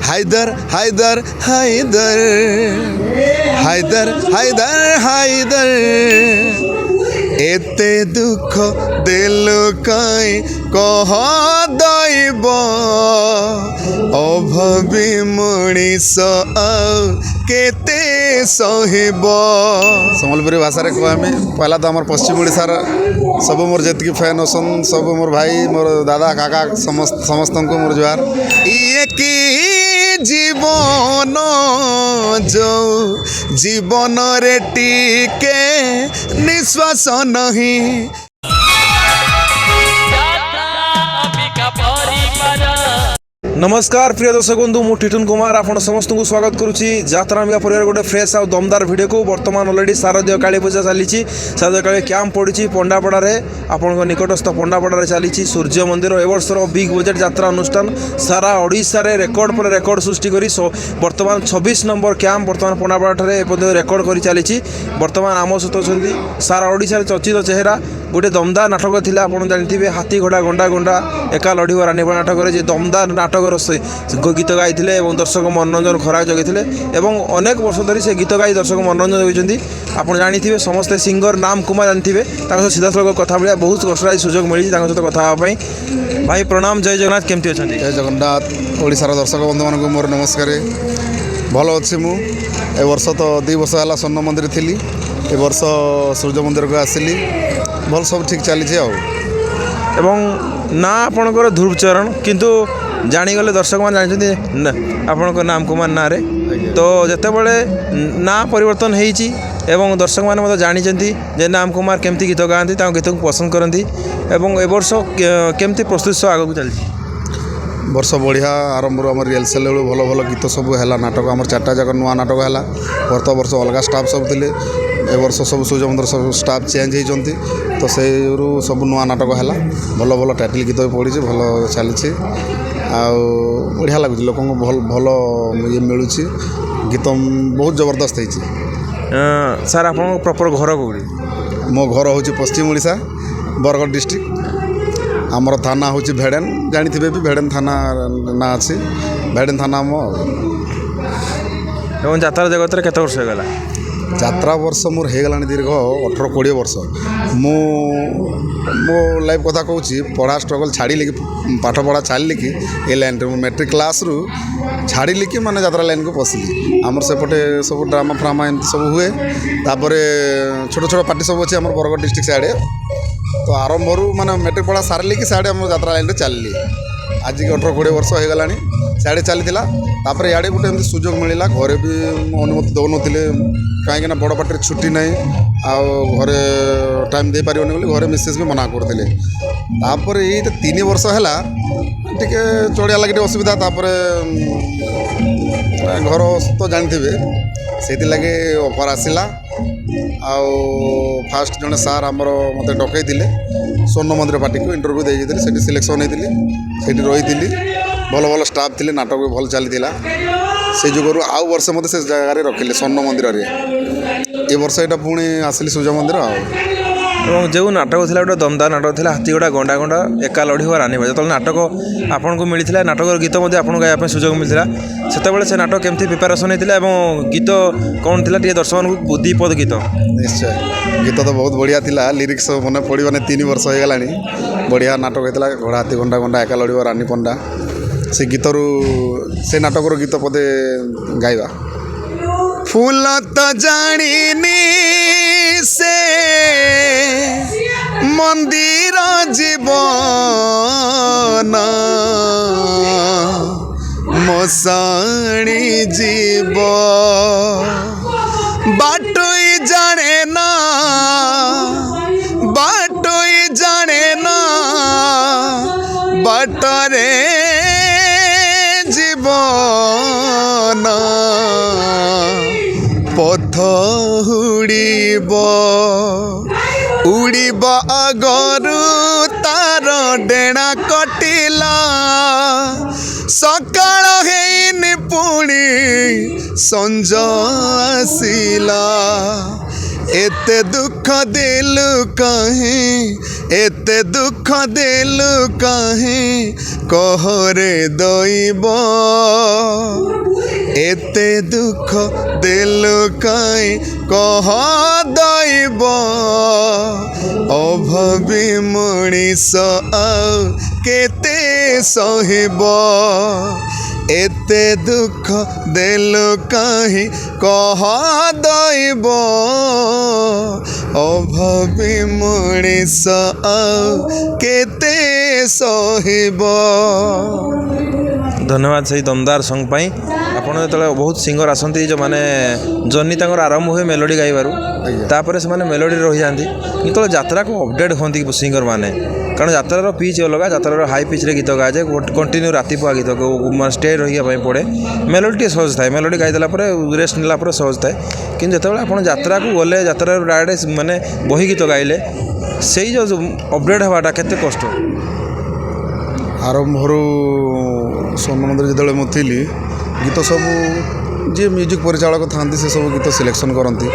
হায়দার হায়দার হায়দার হায়দার হায়দার হায়দার এতে দুঃখ দিল কাই কহ দইব অভাবী মଣିষ আউ কেতে সহিব। সম্বলপুରୀ ଭାଷାରେ କହମି ପହିଲା ତ ଆମର ପଶ୍ଚିମ ଓଡ଼ିଶାର ସବୁ ମୋର ଯେତିକି ଫ୍ୟାନ୍ ଅଛନ୍ ସବୁ ମୋର ଭାଇ ମୋର ଦାଦା କାକା ସମସ୍ତଙ୍କୁ ମୋର ଜୁହାର। ଇଏ କି ଜୀବନ ଯୋଉ ଜୀବନରେ ଟିକେ ନିଶ୍ୱାସ ନାହିଁ। नमस्कार प्रिय दर्शक बंधु मु टिटन कुमार आपण समस्त को स्वागत करुच्ची यात्रा अम्बिका परिवार गोटे फ्रेश आ दमदार वीडियो को। बर्तमान अलरेडी शारदीय काली पूजा चली शारदीय काली कैंप पड़ी पंडापड़ा आपण निकटस्थ पंडापड़ा चली सूर्य मंदिर ए वर्षर बिग बजेट यात्रा अनुष्ठान सारा ओडिशा रे रेकर्ड पर रेकर्ड सृष्टि करी बर्तमान 26 नंबर कैंप बर्तमान पंडापड़ा रेकर्ड कर चली। बर्तमान आम सहित अच्छा सारा ओडिशा चर्चित चेहरा गोटे दमदार नाटक थिला आपण जानथिबे हाथी घोड़ा गंडा गंडा एका लड़ीव रानीपा नाटक जे दमदार नाटक गीत गाई दर्शक मनोरंजन खरा जगैले अनेक वर्ष धरी से गीत गाई दर्शक मनोरंजन जगैछन्ती। आपण जानिथिबे समस्ते सिंगर नाम कुमार जानथिबे सीधा सड़क कथा भाया बहुत कष्ट सुजोग मिली सहित कथा भाई प्रणाम जय जगन्नाथ केमती अच्छा जय जगन्नाथ ओडिशार दर्शक बंधु मान मोर नमस्कार भल अच्छी मु ए वर्ष तो 2 वर्ष है स्वर्ण मंदिर थी ए वर्ष सूर्य मंदिर को आसिली भल सब ठीक चली ना आपणकर ध्रुवचरण किंतु जानीगले दर्शक मैंने जानते आपण नाम कुमार ना रे तो जितेबले ना परिवर्तन होती दर्शक मैंने जानते जे नाम कुमार केमती गीत गाँती गीत को पसंद करती ए वर्ष केमती प्रस्तुत आगे चलती वर्ष बढ़िया आरंभ आम रिहर्सल बेलू भल भल गीत सब है नाटक आम 4टा जाक नुआ नाटक है गत वर्ष अलग स्टाफ सब थे ए वर्ष सब सूर्य मंदिर सब स्टाफ चेंज होती तो से सब नुआ नाटक है भल भल टाइटल गीत भी पड़ी भल चली बढ़िया लगुच लोक भल भल ये मिलूँ गीत बहुत जबरदस्त होती। सार आप प्रॉपर घर कौटी मो घर हूँ पश्चिम ओडिशा बरगढ़ डिस्ट्रिक्ट आमर थाना हूँ भेड़ेन जानी भी भेड़ेन थाना ना अच्छी भेड़ेन थाना मो यात्रा जगत में केते वर्ष होगा यात्रा वर्ष मोर होगा दीर्घ 18-20 वर्ष मो लाइफ कथा कहूँ पढ़ा स्ट्रगल छाड़ी कि पाठ पढ़ा छाड़ी कि ए लाइन रे मैट्रिक क्लास रु छाड़ी कि माने यात्रा लाइन को पशिली आमर सेपटे सब ड्रामा फ्रामा एम सब हुए तापर छोट छोट पार्टी सब अच्छे आम बरगढ़ डिस्ट्रिक्ट साढ़े तो आरंभ माने मैट्रिक पढ़ा सारे कि साढ़े आम यात्रा लाइन चलली आज की 18-20 वर्ष हो गलानी साढ़े चलीला तापर इे गोटे एमती सुजोग मिलला घरे भी अनुमति दौन कहीं बड़ पार्टी छुट्टी ना घरे टाइम दे पारे बोली घरे मिसेस भी मना करते तापर ये 3 वर्ष है टे चढ़िया लगे असुविधा तापर घर तो जानते से लगे ऑफर आसला फास्ट जड़े सार आमर मत डकई स्वर्ण मंदिर पार्टी को इंटरव्यू देती से सिलेक्शन होती रही भल भल स्टाफ थे नाटक भी भल चली से जुगर आउ वर्ष मत से जगह रखिले स्वर्ण मंदिर ये वर्ष यहाँ पुणी आसली सूर्य मंदिर जो नाटक था गोटे दमदार नाटक था हाथी गोड़ा गंडा गंडा एका लड़ी हुआ रानी जो नाटक आपन को मिलता नाटक गीत आपको गाँव सुजोग मिलता से नाटक केमती प्रिपेरेसन होता गीत कौन थी दर्शक को दीपद गीत निश्चय गीत तो बहुत बढ़िया था लिरिक्स मन पड़ी मैंने 3 वर्ष हो गला बढ़िया नाटक होता घोड़ा हाथी गंडा गंडा एका लड़ी रानी पंडा से गीत से नाटक गीत पदे गाइबा फूल तो जानी से मंदिर जीवन मसाणी जीव बाटोई जाने ना बाटोई जाने ना बाटरे जीवन पथ उड़ीब उड़ीब आगरू तार डेणा कटिला सकाळ हेनी पुणी संज आसिला एते दुख दिलु कहीं एते दुख दिलु कहीं कहरे दैब एते दुख देलु काई कह दैब अभावी मनीष आउ केते सहिब एते दुख देलु काई कह दैब अभावी मनीष आउ केते सहिब। धन्यवाद सही दमदार सॉन्ग पाई। आपण जो बहुत सिंगर आसती जो मैंने जर्नी तक आरंभ हुए मेलोडी गाइबार तापर से मेलोडी रही जाती जो यात्रा को अपडेट होती सिंगर मैंने कारण यात्रार पिच अलग यात्रार हाई पिच रे गीत गाए कंटिन्यू राति पुआ गीत स्टे रही पड़े मेलोडी सहज थाए मेलोडी गाईदेला रेस्ट नेला सहज थाए कि जो आप यात्रा को गले यात्रा डायरेक्ट माने बही गीत गाइले से जो अपडेट हवाटा केते कष्ट आरंभ स्वर्ण मंदिर जो मुझे गीत सब जी म्यूजिक परिचालक था से सब गीत सिलेक्शन करती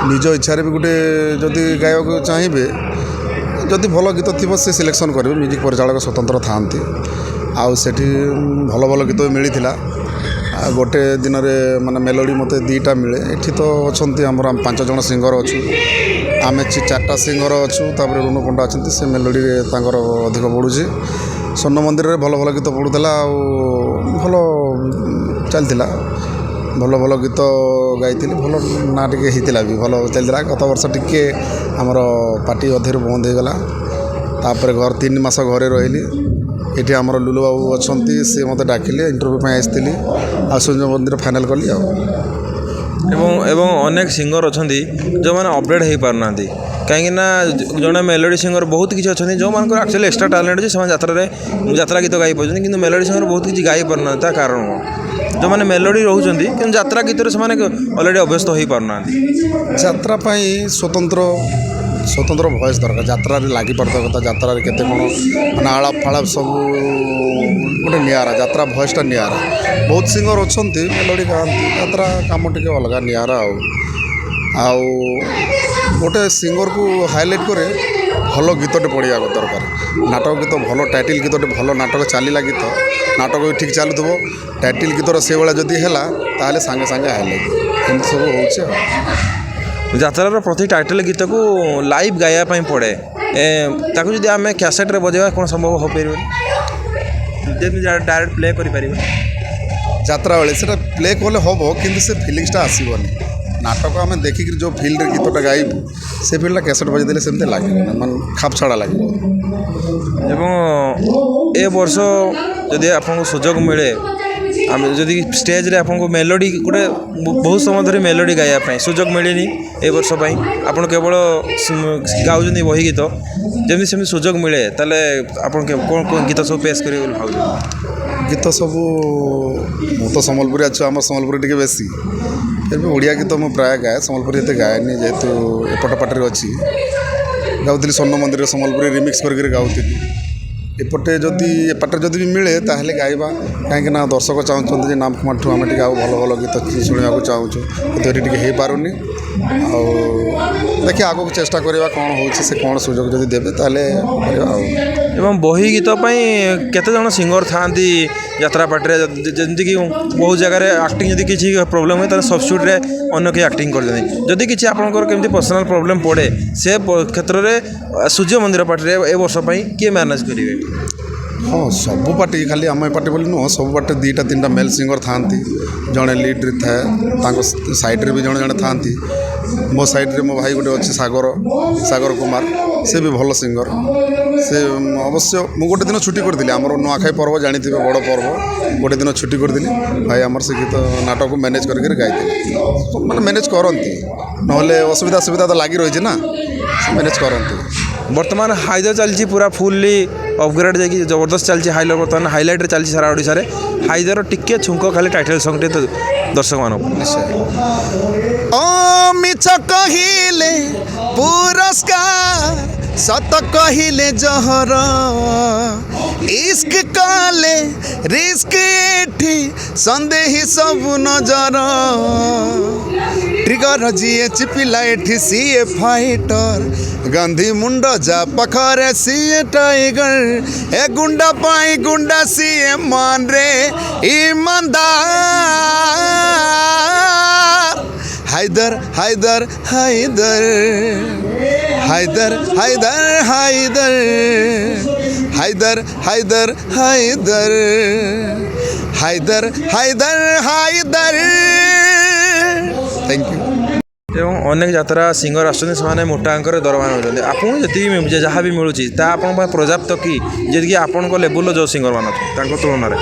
निज इच्छा भी गोटे जदि गायक चाहिए जदि भल गीत थी से सिलेक्शन करेंगे म्यूजिक परिचालक स्वतंत्र था आठी भल भल गीत मिलता गोटे दिन में माने मेलोडी मत दीटा मिले ये तो अच्छा आम 5 जन सिंगर अच्छू आम 4टा सिंगर अच्छू तापर रुनु पंडा अच्छा से मेलोडी अधिक बढ़ुची स्वर्ण मंदिर में भल भल गीत पड़ूला भल चलता भल भल गीत गाई भल ना टे होता भी भल चलता गत वर्ष टी आमर पार्टी अधे बंद हो गला तापर घर 3 मास घरे रही ये आमर लुलु बाबू अच्छा सी मत डाकिले इंटरव्यू आसती आ सूर्य मंदिर फाइनाल कली एवं अनेक सिंगर अच्छा जो मैंने अपडेट हो पारना कहीं जड़े मेलोडी सिंगर बहुत किसी अच्छा जो मान एक्चुअली एक्सट्रा टैलेंट अच्छे यात्रा गीत गाई पार्टी कि मेलोडी सिंगर बहुत किसी गाई पारना कारण जो मैंने मेलोडी रोच कि यात्रा गीत अलरेडी अभ्यस्त हो पारना यात्रा स्वतंत्र स्वतंत्र भयस दरकार यात्रा लगी पड़ता कथा यात्रा केते कौन मैंने आलाप फालाप सब गोटे निरा यात्रा भयसटा निरा बहुत सिंगर अच्छा मेलोडी गाँति यात्रा कम टे अलग निरा गोटे सिंगर को हाईलाइट करे भल गीतटे पढ़िया दरकार नाटक गीत भल टाइटल गीतटे भल नाटक चलला गीत नाटक भी ठीक चलुव टाइटल गीतर से भाया जदि है सागे सागे हाईलाइट एमती सब हो यात्रार प्रति टाइटल गीत को लाइव गायापी पड़े ताकू जब आम कैसेट्रे बजेगा कौन संभव हो पार डायरेक्ट प्ले कर यात्रा बेले से प्ले कले हम कि से फिलिंगसटा आसबनी नाटक आम देखिक जो फिल्ड गीतटा गाइबू से फिल्डा कैसेट बजेदेले सेमती लगे मान खाप छड़ा लगे ए वर्ष जदि आपको सुजोग मिले आम जदि स्टेज रे आपको मेलोडी गोटे बहुत समय धरी मेलोडी गायापी सुजोग मिलेनी ए वर्ष आप केवल गाँव बही गीत जमी सेमती सुजोग मिले ताले आप कौन कौन गीत सब पेश करेंगे भाव गीत सब मु तो सम्बलपुरी अच्छे आम सम्बलपुरी टे बेसी फिर भी ओडिया गीत मुझे प्राय गाए सम्बलपुरी एत गाएनी जेहेतु एपट पार्टी अच्छी गाँवली स्वर्ण मंदिर सम्बलपुरी रिमिक्स करके गाँवली एपटे जदि एपटे जदि भी मिले ताहले गाइबा कहीं दर्शक चाहते नाम कुमार ठू आम टे भल भल गीत शुणा चाहूँ तो ये हो पारुनी देखिए आगे चेष्टा करवा कौन हो कौन सुजोग जदि देवे ताहले एवं बही गीत केते जन सिंगर था यात्रा पार्टी जमी कि बहुत जगह एक्टिंग जब किसी प्रोब्लेम हुए सब्स्टिट्यूट रे अन्य कहीं एक्टिंग कर जदि किसी आपंकर केमती पर्सनाल प्रोब्लेम पड़े से क्षेत्र में सूर्य मंदिर पार्टी ए वर्ष किए मैनेज करेंगे हाँ सबू पार्टी खाली आम पार्टी बोली नुह सब पार्टी 2टा 3टा मेल सिंगर था जड़े लिड्रे थाए साइड्रे भी जड़े जड़े था मो साइड्रे मो भाई गोटे अच्छे सागर कुमार से भी भल सिंगर से अवश्य मु गोटे दिन छुट्टी करी आम नुआखाई पर्व जानी बड़ पर्व गोटे दिन छुट्टी करी भाई आमर से गीत नाटक को मैनेज करके गाई मैंने मैनेज करती ना असुविधा सुविधा तो लगी रही ना मैनेज करती बर्तमान हाइदर चलती पूरा फुल्ली अपग्रेड जाकि जबरदस्त चलती हाइलर बर्तमान हाइलाइट चलती सारा ओडिशा रे हाइदर टिके छुंक खाली टाइटल सॉन्ग टे दर्शक मान निश्चय ओ मिछ कहिले पुरस्कार सत कहिले जहर इश्क काले रिस्क एठी संदेही सब नजर ट्रिगर जीएच पिला एठी सीए फाइटर गांधी मुंड जा पखरे सीए टाइगर ए गुंडा पाई गुंडा सीए मान रे ईमानदार হায়দার হায়দার হায়দার হায়দার হায়দার হায়দার হায়দার হায়দার হায়দার হায়দার হায়দার হায়দার থ্যাংক ইউ। ଏବଂ ଅନେକ ଯାତ୍ରା ସିଙ୍ଗର ଆସୁଛନ୍ତି ସେମାନେ ମୋଟା ଅଙ୍କରେ ଦରମା ନେଉଛନ୍ତି ଆପଣଙ୍କୁ ଯେତିକି ମିଳୁଛି ଯାହା ବି ମିଳୁଛି ତାହା ଆପଣଙ୍କ ପାଇଁ ପର୍ଯ୍ୟାପ୍ତ କି ଯେତିକି ଆପଣଙ୍କ ଲେବୁଲ୍ର ଯେଉଁ ସିଙ୍ଗରମାନେ ଅଛନ୍ତି ତାଙ୍କ ତୁଳନାରେ?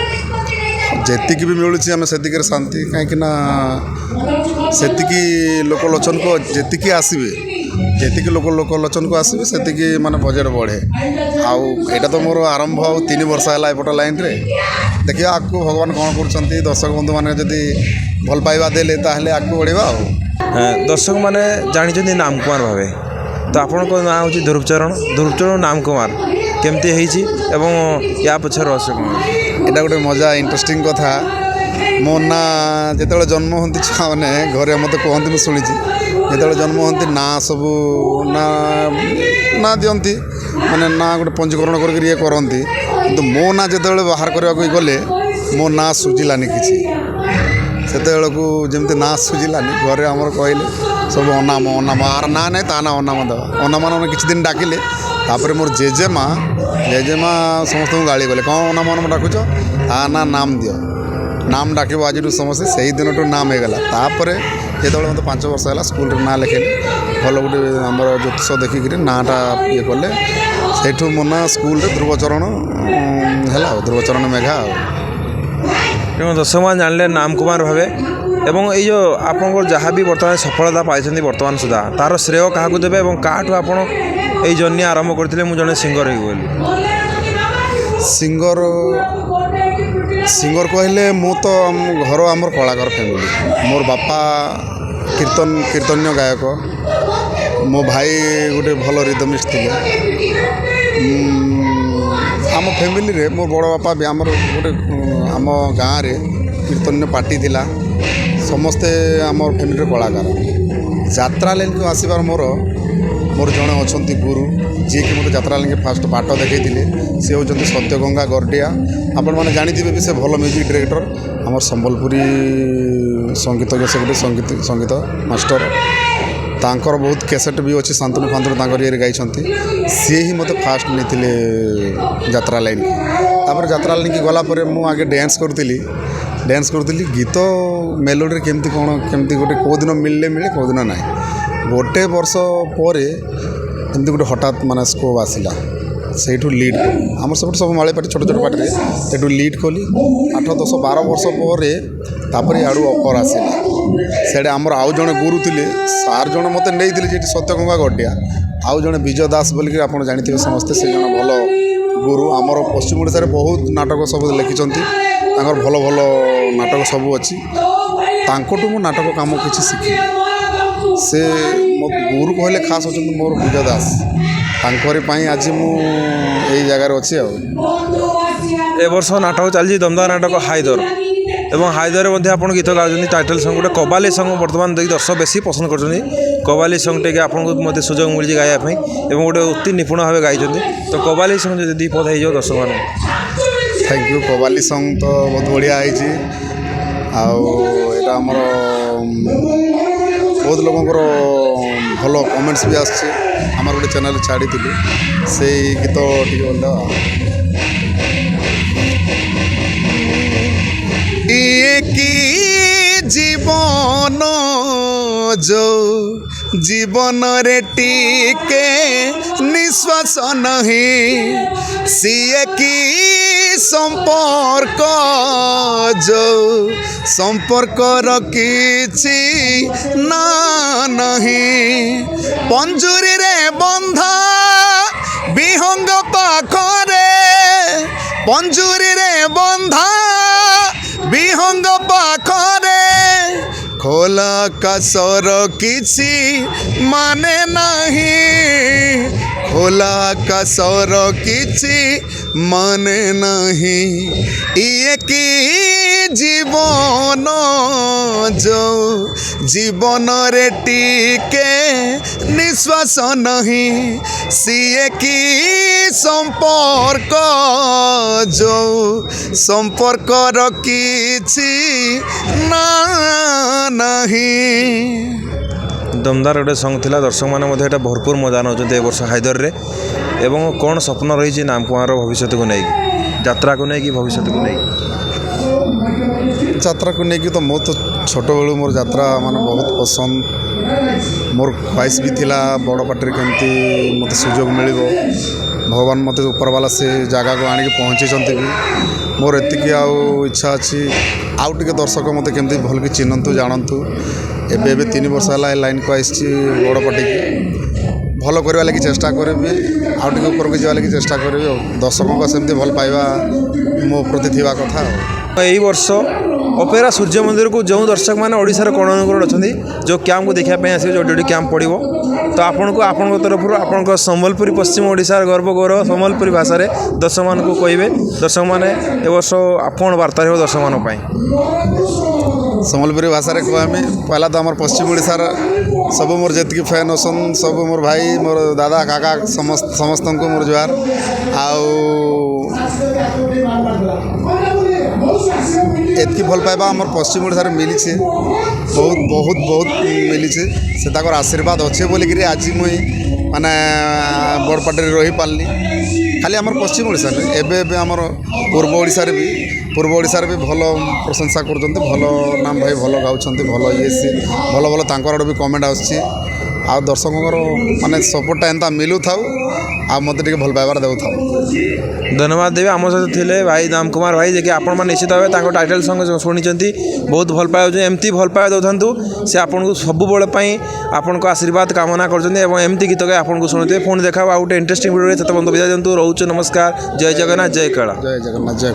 ଯେତିକି ବି ମିଳୁଛି ଆମେ ସେତିକିରେ ଶାନ୍ତି, କାହିଁକିନା ସେତିକି ଲୋକଲୋଚନକୁ ଯେତିକି ଆସିବେ ଯେତିକି ଲୋକଲୋଚନକୁ ଆସିବେ ସେତିକି ମାନେ ବଜେଟ୍ ବଢ଼େ। ଆଉ ଏଇଟା ତ ମୋର ଆରମ୍ଭ ଆଉ 3 ବର୍ଷ ହେଲା ଏପଟ ଲାଇନ୍ରେ, ଦେଖିବା ଆଗକୁ ଭଗବାନ କ'ଣ କରୁଛନ୍ତି। ଦର୍ଶକ ବନ୍ଧୁମାନେ ଯଦି ଭଲ ପାଇବା ଦେଲେ ତାହେଲେ ଆଗକୁ ବଢ଼ିବା ଆଉ। ଦର୍ଶକମାନେ ଜାଣିଛନ୍ତି ନାମ କୁମାର ଭାବେ, ତ ଆପଣଙ୍କ ନାଁ ହେଉଛି ଧ୍ରୁବଚରଣ ନାମ କୁମାର କେମିତି ହେଇଛି ଏବଂ ୟା ପଛରେ ରହସ୍ୟ କ'ଣ? ଏଇଟା ଗୋଟେ ମଜା ଇଣ୍ଟରେଷ୍ଟିଂ କଥା। ମୋ ନାଁ ଯେତେବେଳେ ଜନ୍ମ ହୁଅନ୍ତି ଛୁଆମାନେ ଘରେ ମୋତେ କୁହନ୍ତି, ମୁଁ ଶୁଣିଛି, ଯେତେବେଳେ ଜନ୍ମ ହୁଅନ୍ତି ନାଁ ସବୁ ନାଁ ଦିଅନ୍ତି, ମାନେ ନାଁ ଗୋଟେ ପଞ୍ଜୀକରଣ କରିକି ଇଏ କରନ୍ତି। କିନ୍ତୁ ମୋ ନାଁ ଯେତେବେଳେ ବାହାର କରିବାକୁ ଗଲେ ମୋ ନାଁ ସୁଝିଲାନି କିଛି। ସେତେବେଳକୁ ଯେମିତି ନାଁ ସୁଝିଲାନି ଘରେ ଆମର କହିଲେ ସବୁ ଅନାମ ଆର ନାଁ ନାହିଁ ତା ନାଁ ଅନାମ ଦେବା। ଅନାମ କିଛି ଦିନ ଡାକିଲେ, ତାପରେ ମୋର ଜେଜେମା ସମସ୍ତଙ୍କୁ ଗାଳି କଲେ, କ'ଣ ଅନାମ ଡାକୁଛ, ତା ନାମ ଦିଅ, ନାମ ଡାକିବ ଆଜିଠୁ ସମସ୍ତେ। ସେଇ ଦିନଠୁ ନାମ ହେଇଗଲା। ତାପରେ ଯେତେବେଳେ ମୋତେ 5 ବର୍ଷ ହେଲା ସ୍କୁଲରେ ନାଁ ଲେଖେଇଲେ, ଭଲ ଗୋଟେ ଆମର ଜ୍ୟୋତିଷ ଦେଖିକିରି ନାଁଟା ଇଏ କଲେ, ସେଇଠୁ ମୋ ନାଁ ସ୍କୁଲରେ ଧ୍ରୁବଚରଣ ହେଲା ଆଉ, ଧ୍ରୁବଚରଣ ମେଘା ଆଉ। ତେଣୁ ଦର୍ଶକମାନେ ଜାଣିଲେ ନାମ କୁମାର ଭାବେ। ଏବଂ ଏଇ ଯେଉଁ ଆପଣଙ୍କର ଯାହା ବି ବର୍ତ୍ତମାନ ସଫଳତା ପାଇଛନ୍ତି ବର୍ତ୍ତମାନ ସୁଦ୍ଧା, ତା'ର ଶ୍ରେୟ କାହାକୁ ଦେବେ ଏବଂ କାହାଠୁ ଆପଣ ଏଇ ଜର୍ଣ୍ଣି ଆରମ୍ଭ କରିଥିଲେ ମୁଁ ଜଣେ ସିଙ୍ଗର ହେବି ବୋଲି? ସିଙ୍ଗର କହିଲେ ମୁଁ ତ ଘର ଆମର କଳାକାର ଫ୍ୟାମିଲି। ମୋର ବାପା କୀର୍ତ୍ତନ୍ୟ ଗାୟକ, ମୋ ଭାଇ ଗୋଟେ ଭଲ ରିଦମିଷ୍ଟ ଥିଲେ। ଆମ ଫ୍ୟାମିଲିରେ ମୋ ବଡ଼ ବାପା ବି ଆମର ଗୋଟେ ଆମ ଗାଁରେ କୀର୍ତ୍ତନ୍ୟ ପାର୍ଟି ଥିଲା। ସମସ୍ତେ ଆମର ଫ୍ୟାମିଲିରେ କଳାକାର। ଯାତ୍ରା ଲାଇନ୍କୁ ଆସିବାର ମୋର ଜଣେ ଅଛନ୍ତି ଗୁରୁ, ଯିଏକି ମୋତେ ଯାତ୍ରା ଲାଇନ୍ରେ ଫାଷ୍ଟ ବାଟ ଦେଖାଇଥିଲେ। ସେ ହେଉଛନ୍ତି ସତ୍ୟଗଙ୍ଗା ଗର୍ଡ଼ିଆ। ଆପଣମାନେ ଜାଣିଥିବେ ବି, ସେ ଭଲ ମ୍ୟୁଜିକ୍ ଡିରେକ୍ଟର, ଆମର ସମ୍ବଲପୁରୀ ସଙ୍ଗୀତଜ୍ଞ, ସେ ଗୋଟେ ସଙ୍ଗୀତ ମାଷ୍ଟର। ତାଙ୍କର ବହୁତ କ୍ୟାସେଟ୍ ବି ଅଛି, ଶାନ୍ତନୁ ତାଙ୍କର ଇଏରେ ଗାଇଛନ୍ତି। ସିଏ ହିଁ ମୋତେ ଫାଷ୍ଟ ନେଇଥିଲେ ଯାତ୍ରା ଲାଇନ୍କି। ତାପରେ ଯାତ୍ରା ଲାଇନ୍କି ଗଲା ପରେ ମୁଁ ଆଗେ ଡ୍ୟାନ୍ସ କରୁଥିଲି। ଗୀତ ମେଲୋଡ଼ିରେ କେମିତି ଗୋଟେ କେଉଁ ଦିନ ମିଳେ କେଉଁ ଦିନ ନାହିଁ। ଗୋଟେ ବର୍ଷ ପରେ ଏମିତି ଗୋଟେ ହଠାତ୍ ମାନେ ସ୍କୋପ୍ ଆସିଲା, ସେଇଠୁ ଲିଡ୍ କଲି। ଆମର ସେପଟେ ସବୁ ମାଳି ପାଟି ଛୋଟ ପାଟିରେ, ସେଇଠୁ ଲିଡ୍ କଲି। 8, 10, 12 ବର୍ଷ ପରେ ତାପରେ ଇଆଡ଼ୁ ଅଫର୍ ଆସିଲା। ସେଇଟା ଆମର ଆଉ ଜଣେ ଗୁରୁ ଥିଲେ, ସାର୍ ଜଣେ ମୋତେ ନେଇଥିଲେ ଯେଠି ସତ୍ୟଗଙ୍ଗା ଗର୍ଡ଼ିଆ। ଆଉ ଜଣେ ବିଜୟ ଦାସ ବୋଲିକି ଆପଣ ଜାଣିଥିବେ ସମସ୍ତେ, ସେ ଜଣେ ଭଲ ଗୁରୁ। ଆମର ପଶ୍ଚିମ ଓଡ଼ିଶାରେ ବହୁତ ନାଟକ ସବୁ ଲେଖିଛନ୍ତି, ତାଙ୍କର ଭଲ ଭଲ ନାଟକ ସବୁ ଅଛି। ତାଙ୍କଠୁ ମୁଁ ନାଟକ କାମ କିଛି ଶିଖିଲି। ସେ ମୋ ଗୁରୁ କହିଲେ ଖାସ୍ ହେଉଛନ୍ତି ମୋର ବିଜୟ ଦାସ। ତାଙ୍କରି ପାଇଁ ଆଜି ମୁଁ ଏଇ ଜାଗାରେ ଅଛି ଆଉ। ଏ ବର୍ଷ ନାଟକ ଚାଲିଛି ଦମଦାର ନାଟକ ହାଇଦର, ଏବଂ ହାଇଦରରେ ମଧ୍ୟ ଆପଣ ଗୀତ ଗାଉଛନ୍ତି। ଟାଇଟଲ୍ ସଙ୍ଗ୍ ଗୋଟେ କବାଲି ସଙ୍ଗ୍ ବର୍ତ୍ତମାନ ଦେଖି ଦର୍ଶକ ବେଶୀ ପସନ୍ଦ କରୁଛନ୍ତି। କବାଲି ସଙ୍ଗ୍ ଟିକେ ଆପଣଙ୍କୁ ମୋତେ ସୁଯୋଗ ମିଳିଛି ଗାଇବା ପାଇଁ ଏବଂ ଗୋଟେ ଅତି ନିପୁଣ ଭାବେ ଗାଇଛନ୍ତି। ତ କବାଲି ସଙ୍ଗ୍ ଯଦି 2 ପଦ ହେଇଯିବ ଦର୍ଶକମାନଙ୍କୁ। Thank you. କବାଲି ସଙ୍ଗ୍ ତ ବହୁତ ବଢ଼ିଆ ହେଇଛି। ଆଉ ଏଇଟା ଆମର ବହୁତ ଲୋକଙ୍କର ଭଲ କମେଣ୍ଟସ୍ ବି ଆସିଛି। ଆମର ଗୋଟେ ଚ୍ୟାନେଲ୍ ଛାଡ଼ିଥିଲି, ସେଇ ଗୀତ ଟିକେ ଭଲ। ଇଏ କି ଜୀବନ ଯୋଉ ଜୀବନରେ ଟିକେ ନିଶ୍ୱାସ ନାହିଁ, ସିଏ କି ସମ୍ପର୍କ ଯୋଉ ସମ୍ପର୍କର କିଛି ନା ନାହିଁ। ପଞ୍ଜୁରୀରେ ବନ୍ଧା ବିହଙ୍ଗ ପାଖରେ, ପଞ୍ଜୁରୀରେ ବନ୍ଧା ବିହଙ୍ଗ ପାଖରେ, ଖୋଲା ଆକାଶର କିଛି ମାନେ ନାହିଁ, ଖୋଲା ଆକାଶର କିଛି ମାନେ ନାହିଁ। ଇଏ କି ଜୀବନ ଯୋଉ ଜୀବନରେ ଟିକେ ନିଶ୍ୱାସ ନାହିଁ, ସିଏ କି ସମ୍ପର୍କ ଯୋଉ ସମ୍ପର୍କର କିଛି ନା ନାହିଁ। ଦମଦାର ଗୋଟେ ସଙ୍ଗ୍ ଥିଲା ଦର୍ଶକମାନେ ମଧ୍ୟ ଏଇଟା ଭରପୁର ମଜା ନେଉଛନ୍ତି ଏ ବର୍ଷ ହାଇଦରରେ ଏବଂ କ'ଣ ସ୍ୱପ୍ନ ରହିଛି ନାମ କୁମାରର ଭବିଷ୍ୟତକୁ ନେଇକି ଯାତ୍ରାକୁ ନେଇକି ଭବିଷ୍ୟତକୁ ନେଇକି ଯାତ୍ରାକୁ ନେଇକି ତ ମୁଁ ତ ଛୋଟବେଳୁ ମୋର ଯାତ୍ରା ମାନେ ବହୁତ ପସନ୍ଦ ମୋର ଖ୍ୱାଇସ୍ ବି ଥିଲା ବଡ଼ ପାଟିରେ କେମିତି ମୋତେ ସୁଯୋଗ ମିଳିବ ଭଗବାନ ମୋତେ ଉପରବାଲା ସେ ଜାଗାକୁ ଆଣିକି ପହଞ୍ଚିଛନ୍ତି ବି ମୋର ଏତିକି ଆଉ ଇଚ୍ଛା ଅଛି ଆଉ ଟିକେ ଦର୍ଶକ ମୋତେ କେମିତି ଭଲକି ଚିହ୍ନନ୍ତୁ ଜାଣନ୍ତୁ ଏବେ 3 ବର୍ଷ ହେଲା ଏ ଲାଇନ୍କୁ ଆସିଛି ବଡ଼ ପାଟିକି ଭଲ କରିବା ଲାଗି ଚେଷ୍ଟା କରିବି ଆଉ ଟିକେ ଉପରକୁ ଯିବା ଲାଗି ଚେଷ୍ଟା କରିବି ଆଉ ଦର୍ଶକଙ୍କ ସେମିତି ଭଲ ପାଇବା ମୋ ପ୍ରତି ଥିବା କଥା ଆଉ ଏହି ବର୍ଷ ଅପେରା ସୂର୍ଯ୍ୟ ମନ୍ଦିରକୁ ଯେଉଁ ଦର୍ଶକମାନେ ଓଡ଼ିଶାର କୋଣ ଅନୁକୋଣ ଅଛନ୍ତି ଯେଉଁ କ୍ୟାମ୍ପକୁ ଦେଖିବା ପାଇଁ ଆସିବେ ଯେଉଁଠି କ୍ୟାମ୍ପ ପଡ଼ିବ ତ ଆପଣଙ୍କୁ ଆପଣଙ୍କ ତରଫରୁ ଆପଣଙ୍କ ସମ୍ବଲପୁରୀ ପଶ୍ଚିମ ଓଡ଼ିଶାର ଗର୍ବ ଗୌରବ ସମ୍ବଲପୁରୀ ଭାଷାରେ ଦର୍ଶକମାନଙ୍କୁ କହିବେ ଦର୍ଶକମାନେ ଏ ବର୍ଷ କ'ଣ ବାର୍ତ୍ତା ରହିବ ଦର୍ଶକମାନଙ୍କ ପାଇଁ ସମ୍ବଲପୁରୀ ଭାଷାରେ କହମି ପହଲା ତ ଆମର ପଶ୍ଚିମ ଓଡ଼ିଶାର ସବୁ ମୋର ଯେତିକି ଫ୍ୟାନ୍ ଅଛନ୍ ସବୁ ମୋର ଭାଇ ମୋର ଦାଦା କାକା ସମସ୍ତଙ୍କୁ ମୋର ଜୁହାର ଆଉ ଏତିକି ଭଲ ପାଇବା ଆମର ପଶ୍ଚିମ ଓଡ଼ିଶାରେ ମିଳିଛି ବହୁତ ମିଳିଛି ସେ ତାଙ୍କର ଆଶୀର୍ବାଦ ଅଛେ ବୋଲିକିରି ଆଜି ମୁଇଁ ମାନେ ବଡ଼ ପାଟିରେ ରହିପାରିଲି ଖାଲି ଆମର ପଶ୍ଚିମ ଓଡ଼ିଶାରେ ଏବେ ଆମର ପୂର୍ବ ଓଡ଼ିଶାରେ ବି ଭଲ ପ୍ରଶଂସା କରୁଛନ୍ତି ଭଲ ନାମ ଭାଇ ଭଲ ଗାଉଛନ୍ତି ଭଲ ଭଲ ତାଙ୍କର ଆଡ଼ୁ ବି କମେଣ୍ଟ ଆସୁଛି ଆଉ ଦର୍ଶକଙ୍କର ମାନେ ସପୋର୍ଟଟା ଏନ୍ତା ମିଳୁଥାଉ ଆଉ ମୋତେ ଟିକେ ଭଲ ପାଇବାର ଦେଉଥାଉ ଧନ୍ୟବାଦ ଦେବି ଆମ ସହିତ ଥିଲେ ଭାଇ ଦାମ କୁମାର ଭାଇ ଯେ କି ଆପଣମାନେ ନିଶ୍ଚିତ ଭାବେ ତାଙ୍କ ଟାଇଟଲ୍ ସଙ୍ଗେ ଶୁଣିଛନ୍ତି ବହୁତ ଭଲ ପାଉଛନ୍ତି ଏମିତି ଭଲ ପାଇବା ଦେଉଥାନ୍ତୁ ସେ ଆପଣଙ୍କୁ ସବୁବେଳେ ପାଇଁ ଆପଣଙ୍କ ଆଶୀର୍ବାଦ କାମନା କରୁଛନ୍ତି ଏବଂ ଏମିତି ଗୀତ ଗାଇ ଆପଣଙ୍କୁ ଶୁଣୁଥିବେ ପୁଣି ଦେଖାବ ଆଉ ଗୋଟେ ଇଣ୍ଟରେଷ୍ଟିଂ ଭିଡ଼ିଓରେ ସେତେ ବନ୍ଧୁ ବିଦାୟ ଦିଅନ୍ତୁ ରହୁଛୁ ନମସ୍କାର ଜୟ ଜଗନ୍ନାଥ ଜୟ କାଳା ଜୟ ଜଗନ୍ନାଥ ଜୟ